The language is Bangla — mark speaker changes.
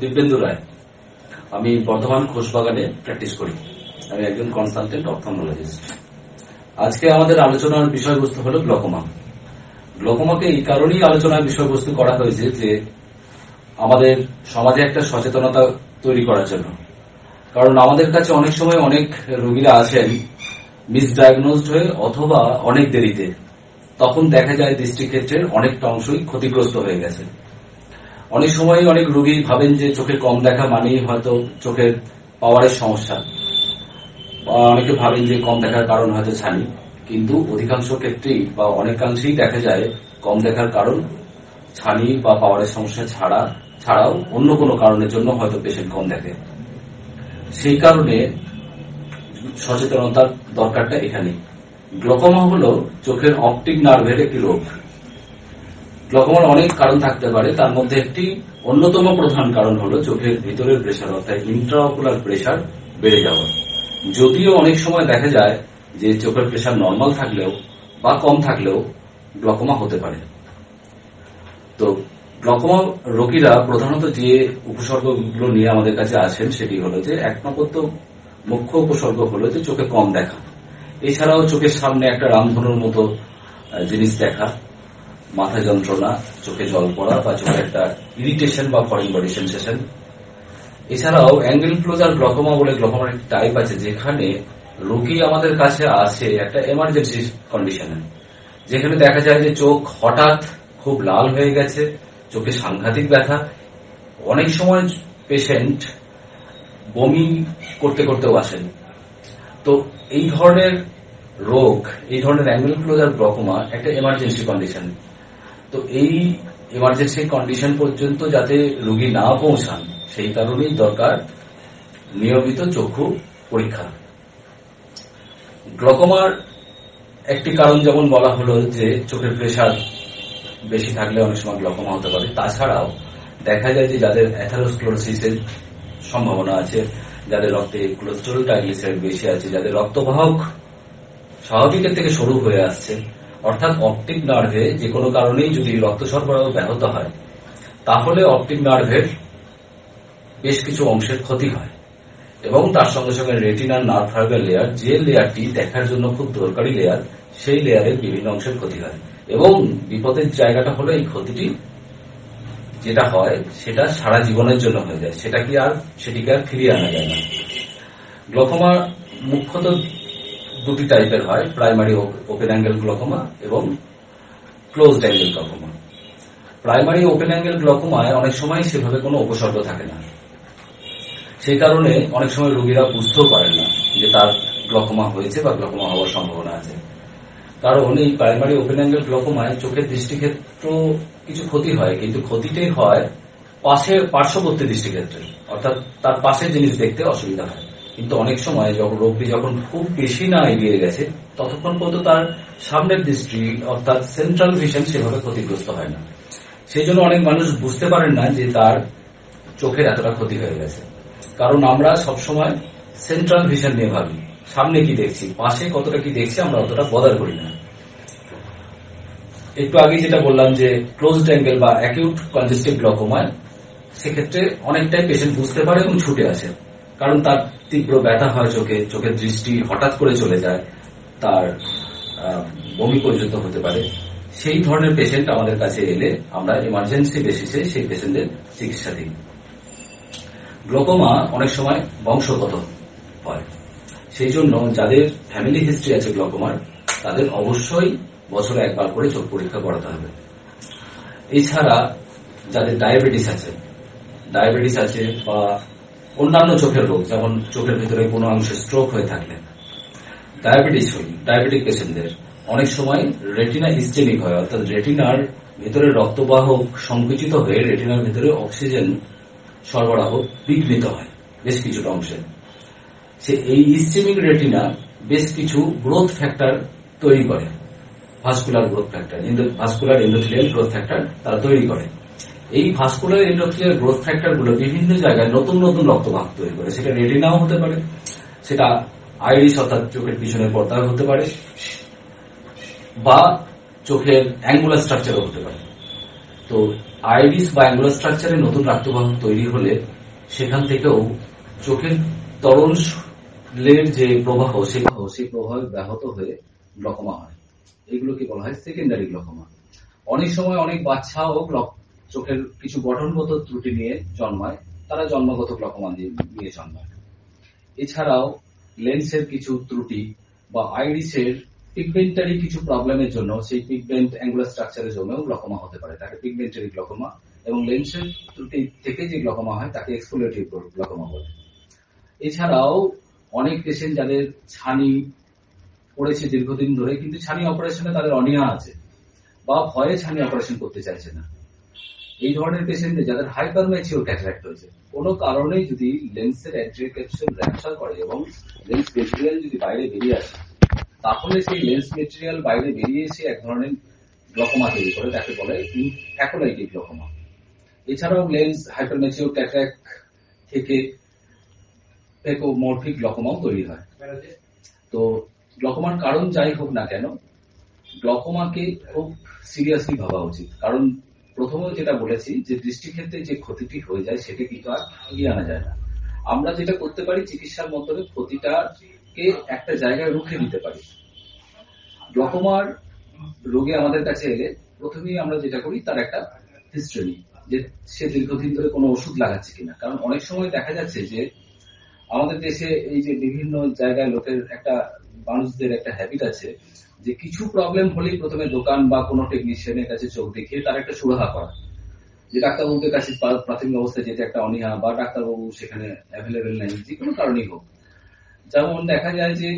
Speaker 1: দিব্যেন্দু রায়। আমি বর্ধমান খোশবাগানে প্র্যাকটিস করি। আমি একজন কনসালটেন্ট অপথলমোলজিস্ট। আজকে আমাদের আলোচনার বিষয়বস্তু হলো গ্লকোমা। গ্লকোমাকে এই কারণেই আলোচনার বিষয়বস্তু করা হয়েছে যে আমাদের সমাজে একটা সচেতনতা তৈরি করার জন্য। কারণ আমাদের কাছে অনেক সময় অনেক রোগীরা আসেন মিসডায়াগনোজড হয়ে অথবা অনেক দেরিতে, তখন দেখা যায় দৃষ্টিক্ষেত্রের অনেকটা অংশই ক্ষতিগ্রস্ত হয়ে গেছে। অনেক সময় অনেক রোগী ভাবেন যে চোখে কম দেখা মানেই হয়তো চোখের পাওয়ারের সমস্যা, অনেকে ভাবেন যে কম দেখার কারণ হয়তো ছানি, কিন্তু অধিকাংশ ক্ষেত্রেই বা অনেকাংশেই দেখা যায় কম দেখার কারণ ছানি বা পাওয়ারের সমস্যা ছাড়াও অন্য কোনো কারণের জন্য হয়তো পেশেন্ট কম দেখে। সেই কারণে সচেতনতার দরকারটা এখানে। গ্লকোমা হলো চোখের অপটিক নার্ভের একটি রোগ। গ্লকোমার অনেক কারণ থাকতে পারে, তার মধ্যে একটি অন্যতম প্রধান কারণ হলো চোখের ভিতরের প্রেসার অর্থাৎ ইন্ট্রাঅকুলার প্রেসার বেড়ে যাওয়া। যদিও অনেক সময় দেখা যায় যে চোখের প্রেসার নর্মাল থাকলেও বা কম থাকলেও গ্লকোমা হতে পারে। তো গ্লকোমা রোগীরা প্রধানত যে উপসর্গগুলো নিয়ে আমাদের কাছে আসেন সেটি হলো যে এক নম্বর তো মুখ্য উপসর্গ হলো যে চোখে কম দেখা। এছাড়াও চোখের সামনে একটা রামধনুর মতো জিনিস দেখা, মাথা যন্ত্রণা, চোখে জল পড়া বা চোখে একটা ইরিটেশন বা ফরেন বডি সেন্সেশন। এছাড়াও অ্যাঙ্গেল ক্লোজার গ্লকোমা বলে গ্লকোমার একটি টাইপ আছে, যেখানে রোগী আমাদের কাছে আসে একটা এমার্জেন্সি কন্ডিশনে, যেখানে দেখা যায় যে চোখ হঠাৎ খুব লাল হয়ে গেছে, চোখে সাংঘাতিক ব্যথা, অনেক সময় পেশেন্ট বমি করতে করতেও আসেন। তো এই ধরনের রোগ, এই ধরনের অ্যাঙ্গেল ক্লোজার গ্লকোমা একটা এমার্জেন্সি কন্ডিশন। তো এই এমার্জেন্সি কন্ডিশন পর্যন্ত যাতে রোগী না পৌঁছান, সেই কারণেই দরকার নিয়মিত চক্ষু পরীক্ষা। গ্লকোমার একটি কারণ যেমন বলা হলো যে চোখের প্রেসার বেশি থাকলে অনেক সময় গ্লকোমা হতে পারে। তাছাড়াও দেখা যায় যে যাদের অ্যাথারোস্ক্লেরোসিসের সম্ভাবনা আছে, যাদের রক্তে কোলেস্টেরল ট্রাইগ্লিসারাইড বেশি আছে, যাদের রক্তবাহক স্বাভাবিকের থেকে সরু হয়ে আসছে, অর্থাৎ অপটিক নার্ভে যে কোনো কারণেই যদি রক্ত সরবরাহ ব্যাহত হয়, তাহলে অপটিক নার্ভের বেশ কিছু অংশের ক্ষতি হয় এবং তার সঙ্গে সঙ্গে রেটিনার নার্ভ ফাইবার লেয়ার, যে লেয়ারটি দেখার জন্য খুব দরকারি লেয়ার, সেই লেয়ারের বিভিন্ন অংশের ক্ষতি হয়। এবং বিপদের জায়গাটা হলো এই ক্ষতিটি যেটা হয় সেটা সারা জীবনের জন্য হয়ে যায়, সেটিকে আর ফিরিয়ে আনা যায় না। গ্লকোমা মুখ্যত দুটি টাইপের হয়, প্রাইমারি ওপেন অ্যাঙ্গেল গ্লকোমা এবং closed angle glaucoma. Primary open angle গ্লকোমায় অনেক সময় সেভাবে কোনো উপসর্গ থাকে না, সেই কারণে অনেক সময় রোগীরা বুঝতেও পারেন না যে তার গ্লকোমা হয়েছে বা গ্লকোমা হওয়ার সম্ভাবনা আছে। কারণ এই প্রাইমারি ওপেন অ্যাঙ্গেল গ্লকোমায় চোখের দৃষ্টিক্ষেত্র কিছু ক্ষতি হয়, কিন্তু ক্ষতিটাই হয় পার্শ্ববর্তী দৃষ্টিক্ষেত্রে, অর্থাৎ তার পাশের জিনিস দেখতে অসুবিধা হয়। কিন্তু অনেক সময় রোগটি যখন খুব বেশি না এগিয়ে গেছে, ততক্ষণ পর্যন্ত তার সামনের দৃষ্টি অর্থাৎ সেন্ট্রাল ভিশন সেভাবে ক্ষতিগ্রস্ত হয় না। সেই জন্য অনেক মানুষ বুঝতে পারেন না যে তার চোখের এতটা ক্ষতি হয়ে গেছে। কারণ আমরা সবসময় সেন্ট্রাল ভিশন নিয়ে ভাবি, সামনে কি দেখছি, পাশে কতটা কি দেখছি আমরা অতটা বদার করি না। একটু আগে যেটা বললাম যে ক্লোজড অ্যাঙ্গেল বা অ্যাকিউট কনজেস্টিভ গ্লকোমায় সেক্ষেত্রে অনেকটাই পেশেন্ট বুঝতে পারে এবং ছুটে আসে, কারণ তার তীব্র ব্যথা হয় চোখে, চোখের দৃষ্টি হঠাৎ করে চলে যায়, তার বমি পর্যন্ত হতে পারে। সেই ধরনের পেশেন্ট আমাদের কাছে এলে আমরা এমার্জেন্সি বেসিসে সেই পেশেন্টের চিকিৎসা দিই। গ্লকোমা অনেক সময় বংশগত হয়, সেই জন্য যাদের ফ্যামিলি হিস্ট্রি আছে গ্লকোমার, তাদের অবশ্যই বছরে একবার করে চোখ পরীক্ষা করাতে হবে। এছাড়া যাদের ডায়াবেটিস আছে বা অন্যান্য চোখের রোগ, যেমন চোখের ভিতরে কোনো অংশে স্ট্রোক হয়ে থাকলে, ডায়াবেটিক পেশেন্টদের অনেক সময় রেটিনা ইসচেমিক হয়, অর্থাৎ রেটিনার ভিতরে রক্তবাহ সংকুচিত হয়ে রেটিনার ভিতরে অক্সিজেন সরবরাহ বিঘ্নিত হয় বেশ কিছুটা অংশে। এই ইসচেমিক রেটিনা বেশ কিছু গ্রোথ ফ্যাক্টর তৈরি করে, ভাস্কুলার এন্ডোথেলিয়াল গ্রোথ ফ্যাক্টর তারা তৈরি করে। এই ভাস্কুলার এন্ডোথেলিয়াল গ্রোথ ফ্যাক্টর গুলো বিভিন্ন জায়গায় নতুন নতুন রক্তবাহ তৈরি করে, সেটা রেটিনাও হতে পারে, সেটা আইরিস অর্থাৎ চোখের পিছনের পর্দাও হতে পারে, বা চোখের অ্যাঙ্গুলার স্ট্রাকচারও হতে পারে। তো আইরিস বা অ্যাঙ্গুলার স্ট্রাকচারে নতুন রক্তবাহক তৈরি হলে সেখান থেকেও চোখের তরলের যে প্রবাহ সেই প্রবাহ ব্যাহত হয়ে গ্লকোমা হয়। এগুলোকে বলা হয় সেকেন্ডারি গ্লকোমা। অনেক সময় অনেক বাচ্চাও চোখের কিছু গঠনগত ত্রুটি নিয়ে জন্মায়, তারা জন্মগত গ্লকোমা নিয়ে জন্মায়। এছাড়াও লেন্সের কিছু ত্রুটি বা আইরিসের পিগমেন্টারি কিছু প্রবলেমের জন্য সেই পিগমেন্ট অ্যাঙ্গুলার স্ট্রাকচারের জন্যও গ্লকোমা হতে পারে, তাকে পিগমেন্টারি গ্লকোমা। এবং লেন্সের ত্রুটি থেকে যে গ্লকোমা হয় তাকে এক্সফোলিয়েটিভ গ্লকোমা বলে। এছাড়াও অনেক পেশেন্ট যাদের ছানি পড়েছে দীর্ঘদিন ধরে, কিন্তু ছানি অপারেশনে তাদের অনীহা আছে বা ভয়ে ছানি অপারেশন করতে চাইছে না, এই ধরনের পেশেন্টদের যাদের হাইপার ম্যাচিওর ক্যাটারাক্ট হয়েছে, কোনো কারণে যদি লেন্সের অ্যান্টেরিয়র ক্যাপসুল র্যাপচার করে এবং লেন্স মেটেরিয়াল যদি বাইরে বেরিয়ে আসে, তাহলে সেই লেন্স মেটেরিয়াল বাইরে বেরিয়ে এসে এক ধরনের গ্লকোমা তৈরি করে, তাকে বলে ফ্যাকোলাইটিভ গ্লকোমা। এছাড়াও লেন্স হাইপার ম্যাচিওর ক্যাটারাক্ট থেকে ফেকোমরফিক গ্লকোমাও তৈরি হয়। তো গ্লকোমার কারণ যাই হোক না কেন, গ্লকোমাকে খুব সিরিয়াসলি ভাবা উচিত। কারণ প্রথমে যেটা বলেছি যে দৃষ্টিক্ষেত্রে যে ক্ষতিটি হয়ে যায় সেটা কিন্তু আর ফিরিয়ে আনা যায় না। আমরা যেটা করতে পারি চিকিৎসার মাধ্যমে ক্ষতিটাকে একটা জায়গায় রুখে দিতে পারি। গ্লকোমার রোগী আমাদের কাছে এলে প্রথমেই আমরা যেটা করি তার একটা হিস্ট্রি নিই, যে সে দীর্ঘদিন ধরে কোনো ওষুধ লাগাচ্ছে কিনা। কারণ অনেক সময় দেখা যাচ্ছে যে আমাদের দেশে এই যে বিভিন্ন জায়গায় লোকের একটা মানুষদের একটা হ্যাবিট আছে যে কিছু প্রবলেম হলেই প্রথমে দোকান বা কোনো টেকনিশিয়ানের কাছে চোখ দেখিয়ে তার একটা সুরাহা করা, যে ডাক্তারবাবুদের কাছে প্রাথমিক অবস্থায় যেতে একটা অনীহা বা ডাক্তারবাবু সেখানে অ্যাভেলেবেল নেই, যে কোনো কারণেই হোক। যেমন দেখা যায় যে